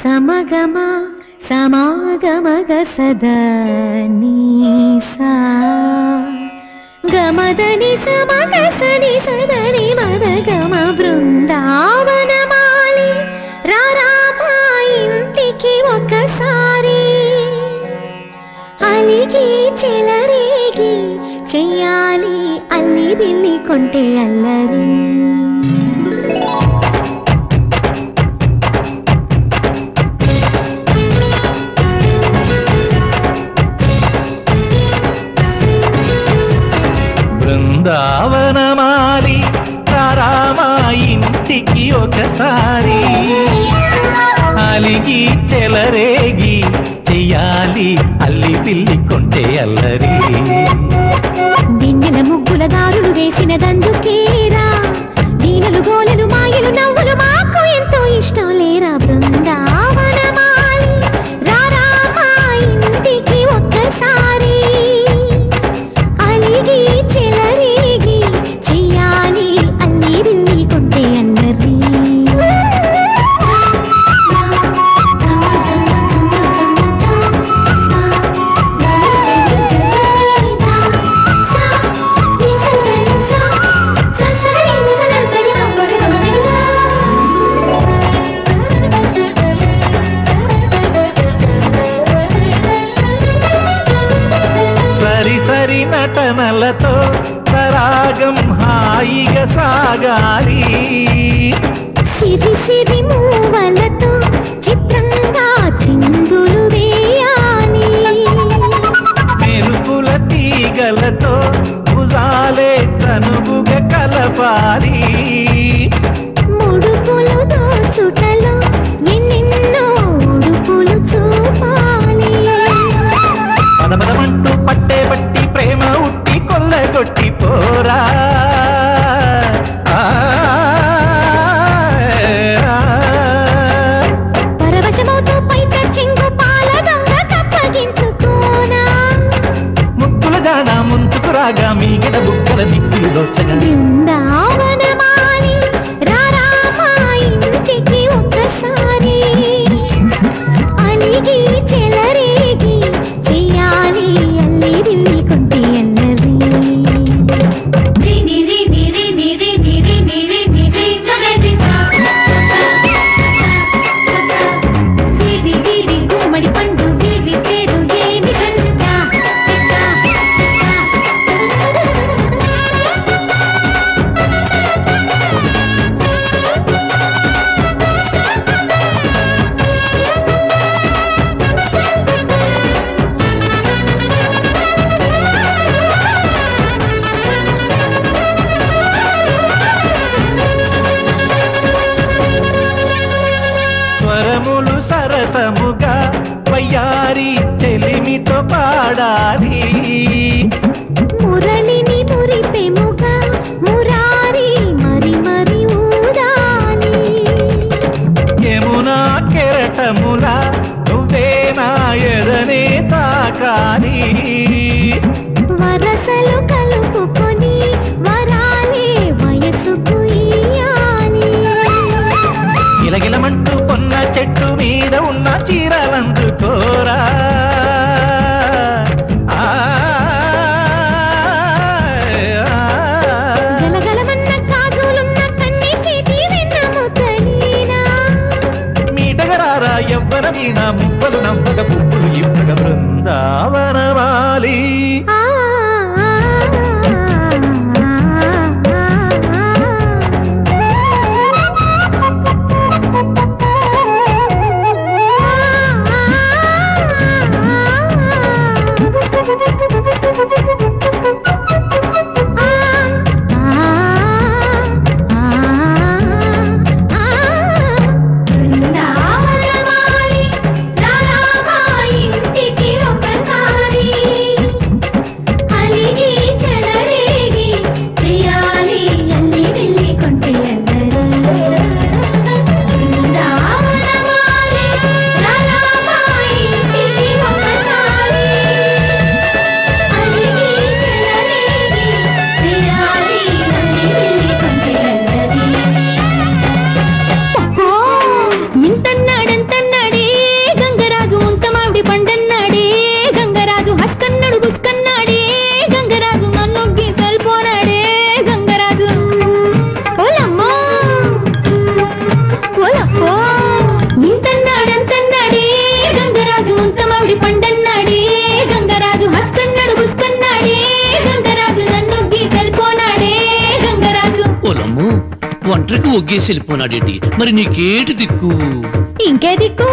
సమగమ సమాగమగ సదా నీసా గమదని సమగ సని సదని మదగమ బృందావనమాలి రారామా ఇంటికి ఒకసారి అలిగి చెలరేగి చెయ్యాలి అల్లి బిల్లి కొంటే అల్లరి బృందావనమాలి రారామా ఇంటికి ఒకసారి అలిగి చెలరేగి చెయ్యాలి అల్లి పిల్లి కొంటే అల్లరి దిన్నెల ముగ్గుల దారులు వేసినదందుకేరా వీణలు గోలలు మాయలు నవ్వులు మాకు ఎంతో ఇష్టం లేరా బృందావనమాలి రారామా ఇంటికి ఒక్కసారి అలిగి చెలరేగి చెయ్యాలి అల్లి బిల్లి కొంటే అల్లరి సరి నటనలతో సరాగం హాయిగా సాగాలి సిరి సిరి మూవలతో చిత్రంగా చిందులు వేయాలి మెరుపుల తీగలతో భుజాలే చనువుగా కలపాలి ముడుపులు దోచుటలో ఎన్నెన్నో ఉడుపులు చూపాలి పదపదమంటూ పట్టే పట్టి ప్రేమ ఉట్టి కొల్లగొట్టి పోరా పరవశమవుతూ పైట చెంగు పాల దొంగ కప్పగించుకోనా ముక్కుల జాన ముందుకు రాగా మీగడ బుక్కల దిక్కులు దోచగా బృందావనమాలి రారామా ఇంటికి ఒక్కసారి అలిగి చెలరేగి చెయ్యాలి అల్లి బిల్లి కొంటే అల్లరి గుమ్మడి పండు వీరి పేరు ఏమి కంటా స్వరములు సరసముగా వయ్యారి చెలిమితో పాడాలి మురళిని మురిపెముగా మురారి మరి మరి ఊదాలి యమునా కెరటముల నువ్వే నా ఎదనే తాకాలి వరసలు కలుపుకొని వరాలే వయసుకు ఇయ్యాలి గిలగిలమంటూ పొన్న చెట్టు మీద ఉన్న చీరలందుకోరా గలగలమన్న కాజులున్న కన్ని చేతి వెన్న ముద్దలీనా మీటగరారా ఎవ్వర వీణ ముప్పలు నవ్వగ పువ్వులు ఇవ్వగ బృందావనమాలి బృందావనమాలి రారామా ఒంటరికి ఒగ్గేసి వెళ్ళిపోనాడేంటి? మరి నీకేటి దిక్కు? ఇంకే దిక్కు